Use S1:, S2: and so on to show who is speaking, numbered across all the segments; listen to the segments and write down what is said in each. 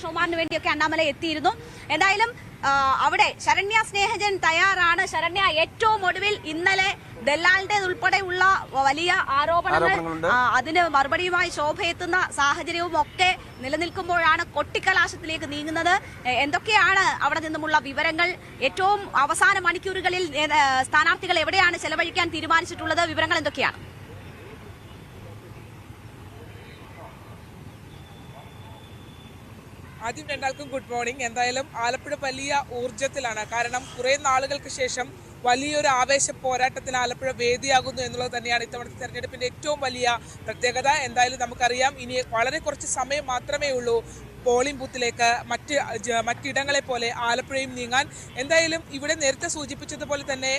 S1: കൃഷ്ണകുമാറിന് വേണ്ടിയൊക്കെ അണ്ണാമല എത്തിയിരുന്നു. എന്തായാലും അവിടെ ശരണ്യ സ്നേഹജൻ തയ്യാറാണ്. ശരണ്യ, ഏറ്റവും ഒടുവിൽ ഇന്നലെ ദല്ലാലിന്റെ ഉൾപ്പെടെയുള്ള വലിയ ആരോപണങ്ങൾ, അതിന് മറുപടിയുമായി ശോഭ എത്തുന്ന സാഹചര്യവും ഒക്കെ നിലനിൽക്കുമ്പോഴാണ് കൊട്ടിക്കലാശത്തിലേക്ക് നീങ്ങുന്നത്. എന്തൊക്കെയാണ് അവിടെ നിന്നുമുള്ള വിവരങ്ങൾ? ഏറ്റവും അവസാന മണിക്കൂറുകളിൽ സ്ഥാനാർത്ഥികൾ എവിടെയാണ് ചെലവഴിക്കാൻ തീരുമാനിച്ചിട്ടുള്ളത്? വിവരങ്ങൾ എന്തൊക്കെയാണ്?
S2: ആദ്യം രണ്ടാൾക്കും ഗുഡ് മോർണിംഗ്. എന്തായാലും ആലപ്പുഴ വലിയ ഊർജ്ജത്തിലാണ്. കാരണം കുറെ നാളുകൾക്ക് ശേഷം വലിയൊരു ആവേശ പോരാട്ടത്തിന് ആലപ്പുഴ വേദിയാകുന്നു എന്നുള്ളത് തന്നെയാണ് ഇത്തവണത്തെ തെരഞ്ഞെടുപ്പിന്റെ ഏറ്റവും വലിയ പ്രത്യേകത. എന്തായാലും നമുക്കറിയാം, ഇനി വളരെ കുറച്ച് സമയം മാത്രമേ ഉള്ളൂ പോളിംഗ് ബൂത്തിലേക്ക് മറ്റിടങ്ങളെ പോലെ ആലപ്പുഴയും നീങ്ങാൻ. എന്തായാലും ഇവിടെ നേരത്തെ സൂചിപ്പിച്ചതുപോലെ തന്നെ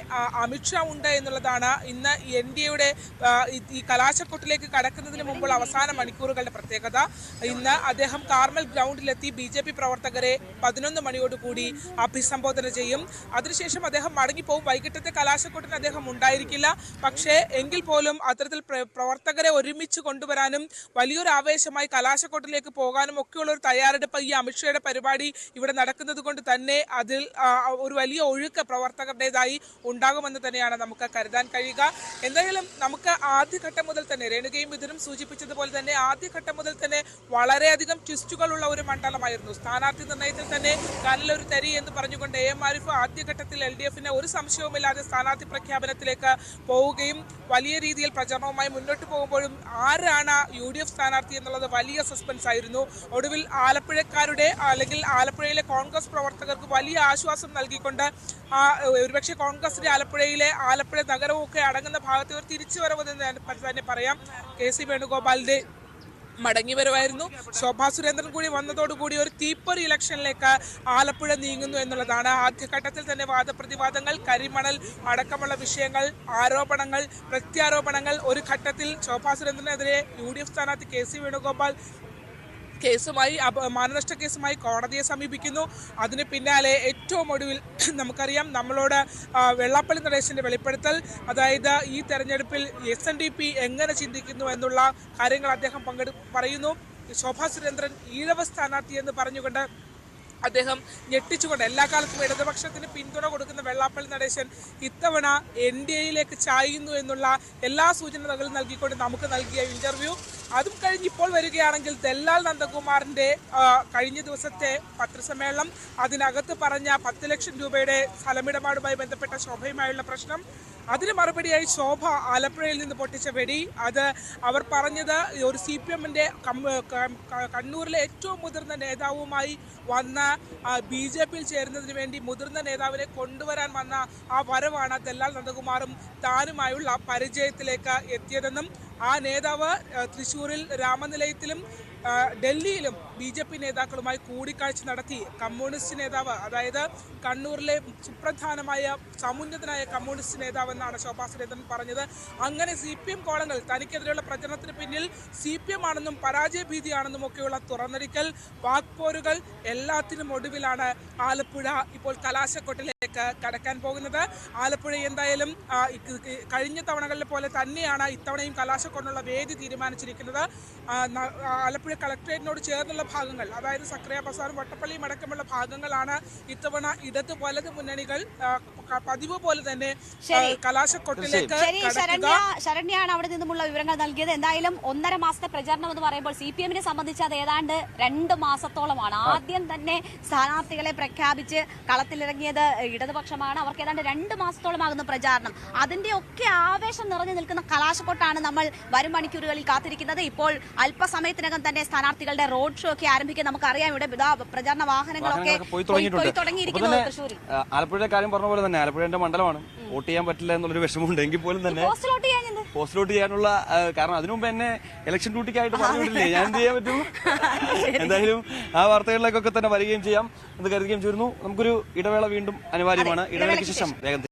S2: അമിത്ഷാ ഉണ്ട് എന്നുള്ളതാണ് ഇന്ന് NDAയുടെ ഈ കലാശക്കൊട്ടിലേക്ക് കടക്കുന്നതിന് മുമ്പുള്ള അവസാന മണിക്കൂറുകളുടെ പ്രത്യേകത. ഇന്ന് അദ്ദേഹം കാർമൽ ഗ്രൗണ്ടിലെത്തി BJP പ്രവർത്തകരെ 11 മണിയോടുകൂടി അഭിസംബോധന ചെയ്യും. അതിനുശേഷം അദ്ദേഹം മടങ്ങിപ്പോവും. വൈകിട്ടത്തെ കലാശക്കൊട്ടിന് അദ്ദേഹം ഉണ്ടായിരിക്കില്ല. പക്ഷേ എങ്കിൽ പോലും അത്തരത്തിൽ പ്രവർത്തകരെ ഒരുമിച്ച് കൊണ്ടുവരാനും വലിയൊരു ആവേശമായി കലാശക്കൊട്ടിലേക്ക് പോകാനും ഒക്കെയുള്ള ഒരു തയ്യാറെടുപ്പ് ഈ അമിത്ഷായുടെ പരിപാടി ഇവിടെ നടക്കുന്നത് കൊണ്ട് തന്നെ അതിൽ ഒരു വലിയ ഒഴുക്ക് പ്രവർത്തകരുടേതായി ഉണ്ടാകുമെന്ന് തന്നെയാണ് നമുക്ക് കരുതാൻ കഴിയുക. എന്തായാലും നമുക്ക് ആദ്യഘട്ടം മുതൽ തന്നെ രേണുകയും ഇതിനും സൂചിപ്പിച്ചതുപോലെ തന്നെ ആദ്യഘട്ടം മുതൽ തന്നെ വളരെയധികം ട്വിസ്റ്റുകളുള്ള ഒരു മണ്ഡലമായിരുന്നു. സ്ഥാനാർത്ഥി നിർണയത്തിൽ തന്നെ കാലിലൊരു തരി എന്ന് പറഞ്ഞുകൊണ്ട് AM ആരിഫ് ആദ്യഘട്ടത്തിൽ LDFന് ഒരു സംശയവുമില്ലാതെ സ്ഥാനാർത്ഥി പ്രഖ്യാപനത്തിലേക്ക് പോവുകയും വലിയ രീതിയിൽ പ്രചരണവുമായി മുന്നോട്ട് പോകുമ്പോഴും ആരാണ് UDF സ്ഥാനാർത്ഥി എന്നുള്ളത് വലിയ സസ്പെൻസ് ആയിരുന്നു. ഒടുവിൽ ആലപ്പുഴക്കാരുടെ അല്ലെങ്കിൽ ആലപ്പുഴയിലെ കോൺഗ്രസ് പ്രവർത്തകർക്ക് വലിയ ആശ്വാസം നൽകിക്കൊണ്ട് ഒരുപക്ഷെ കോൺഗ്രസിന്റെ ആലപ്പുഴ നഗരവും ഒക്കെ അടങ്ങുന്ന ഭാഗത്ത് ഒരു തിരിച്ചുവരവ് തന്നെ പറയാം. KC വേണുഗോപാലിന്റെ മടങ്ങിവരവായിരുന്നു. ശോഭാ സുരേന്ദ്രൻ കൂടി വന്നതോടുകൂടി ഒരു തീപ്പൊരി ഇലക്ഷനിലേക്ക് ആലപ്പുഴ നീങ്ങുന്നു എന്നുള്ളതാണ്. ആദ്യഘട്ടത്തിൽ തന്നെ വാദപ്രതിവാദങ്ങൾ, കരിമണൽ അടക്കമുള്ള വിഷയങ്ങൾ, ആരോപണങ്ങൾ, പ്രത്യാരോപണങ്ങൾ. ഒരു ഘട്ടത്തിൽ ശോഭാ സുരേന്ദ്രനെതിരെ UDF സ്ഥാനാർത്ഥി KC വേണുഗോപാൽ മാനനഷ്ട കേസുമായി കോടതിയെ സമീപിക്കുന്നു. അതിന് പിന്നാലെ ഏറ്റവും ഒടുവിൽ നമുക്കറിയാം, നമ്മളോട് വെള്ളാപ്പള്ളി നടേശന്റെ വെളിപ്പെടുത്തൽ, അതായത് ഈ തെരഞ്ഞെടുപ്പിൽ SNDP എങ്ങനെ ചിന്തിക്കുന്നു എന്നുള്ള കാര്യങ്ങൾ അദ്ദേഹം പറയുന്നു. ശോഭാ സുരേന്ദ്രൻ ഈഴവ സ്ഥാനാർത്ഥി എന്ന് പറഞ്ഞുകൊണ്ട് അദ്ദേഹം ഞെട്ടിച്ചുകൊണ്ട് എല്ലാ കാലത്തും ഇടതുപക്ഷത്തിന് പിന്തുണ കൊടുക്കുന്ന വെള്ളാപ്പള്ളി നടേശൻ ഇത്തവണ NDAയിലേക്ക് ചായുന്നു എന്നുള്ള എല്ലാ സൂചനകളും നൽകിക്കൊണ്ട് നമുക്ക് നൽകിയ ഇന്റർവ്യൂ. അതും കഴിഞ്ഞ് ഇപ്പോൾ വരികയാണെങ്കിൽ ദല്ലാൽ നന്ദകുമാറിന്റെ കഴിഞ്ഞ ദിവസത്തെ പത്രസമ്മേളനം, അതിനകത്ത് പറഞ്ഞ 10 ലക്ഷം രൂപയുടെ സ്ഥലമിടപാടുമായി ബന്ധപ്പെട്ട ശോഭയുമായുള്ള പ്രശ്നം, അതിന് മറുപടിയായി ശോഭ ആലപ്പുഴയിൽ നിന്ന് പൊട്ടിച്ച വെടി, അത് അവർ പറഞ്ഞത് ഒരു CPMന്റെ കണ്ണൂരിലെ ഏറ്റവും മുതിർന്ന നേതാവുമായി വന്ന BJPയിൽ ചേരുന്നതിന് വേണ്ടി മുതിർന്ന നേതാവിനെ കൊണ്ടുവരാൻ വന്ന ആ വരവാണ് ദല്ലാൽ നന്ദകുമാറും താനുമായുള്ള പരിചയത്തിലേക്ക് എത്തിയതെന്നും ആ നേതാവ് തൃശ്ശൂരിൽ രാമനിലയത്തിലും ഡൽഹിയിലും BJP നേതാക്കളുമായി കൂടിക്കാഴ്ച നടത്തി കമ്മ്യൂണിസ്റ്റ് നേതാവ്, അതായത് കണ്ണൂരിലെ സുപ്രധാനമായ സമുന്നതനായ കമ്മ്യൂണിസ്റ്റ് നേതാവ് എന്നാണ് ശോഭാ സുരേന്ദ്രൻ പറഞ്ഞത്. അങ്ങനെ CPM കോളങ്ങൾ, തനിക്കെതിരെയുള്ള പ്രചരണത്തിന് പിന്നിൽ CPM ആണെന്നും പരാജയ ഭീതിയാണെന്നും ഒക്കെയുള്ള തുറന്നടിക്കൽ, വാക്പോരുകൾ, എല്ലാത്തിനും ഒടുവിലാണ് ആലപ്പുഴ ഇപ്പോൾ കലാശക്കൊട്ടിലേക്ക് കടക്കാൻ പോകുന്നത്. ആലപ്പുഴ എന്തായാലും കഴിഞ്ഞ തവണകളിലെ പോലെ തന്നെയാണ് ഇത്തവണയും കലാശക്കൊട്ടിനുള്ള വേദി തീരുമാനിച്ചിരിക്കുന്നത്. ആലപ്പുഴ കളക്ടറേറ്റിനോട് ചേർന്നുള്ള ഭാഗങ്ങൾ, അതായത് സക്രിയ ബസാറും വട്ടപ്പള്ളിയും അടക്കമുള്ള ഭാഗങ്ങളാണ് ഇത്തവണ ഇടത് വലത് മുന്നണികൾ പതിവ് പോലെ തന്നെ കലാശക്കൊട്ടിലേക്ക്.
S1: ശരണ്യാണ് അവിടെ നിന്നുമുള്ള വിവരങ്ങൾ നൽകിയത്. എന്തായാലും 1.5 മാസത്തെ പ്രചാരണം എന്ന് പറയുമ്പോൾ CPMനെ സംബന്ധിച്ച് അത് ഏതാണ്ട് 2 മാസത്തോളമാണ്. ആദ്യം തന്നെ സ്ഥാനാർത്ഥികളെ പ്രഖ്യാപിച്ച് കളത്തിലിറങ്ങിയത് ഇടതുപക്ഷമാണ്. അവർക്ക് ഏതാണ്ട് 2 മാസത്തോളമാകുന്ന പ്രചാരണം. അതിന്റെ ഒക്കെ ആവേശം നിറഞ്ഞു നിൽക്കുന്ന കലാശക്കൊട്ടാണ് നമ്മൾ വരും മണിക്കൂറുകളിൽ കാത്തിരിക്കുന്നത്. ഇപ്പോൾ അല്പസമയത്തിനകം തന്നെ സ്ഥാനാർത്ഥികളുടെ റോഡ് ഷോ ഒക്കെ ആരംഭിക്കാൻ നമുക്കറിയാം. ഇവിടെ പ്രചാരണ വാഹനങ്ങളൊക്കെ പോയി തുടങ്ങിയിരിക്കുന്നു. തൃശ്ശൂരിൽ
S3: ആലപ്പുഴയുടെ കാര്യം പറഞ്ഞ പോലെ തന്നെ ആലപ്പുഴയുടെ മണ്ഡലമാണ്, വോട്ട് ചെയ്യാൻ പറ്റില്ല എന്നുള്ളൊരു വിഷമമുണ്ട്. എങ്കിൽ പോലും തന്നെ പോസ്റ്റ് വോട്ട് ചെയ്യാനുള്ള കാരണം അതിനു മുമ്പ് എന്നെ ഇലക്ഷൻ ഡ്യൂട്ടിക്കായിട്ട് പറഞ്ഞിട്ടില്ലേ, ഞാൻ എന്ത് ചെയ്യാൻ പറ്റും. എന്തായാലും ആ വാർത്തകളിലേക്കൊക്കെ തന്നെ വരികയും ചെയ്യാം എന്ന് കരുതുകയും ചെയ്യുന്നു. നമുക്കൊരു ഇടവേള വീണ്ടും അനിവാര്യമാണ്. ഇടവേളയ്ക്ക് ശേഷം വേഗം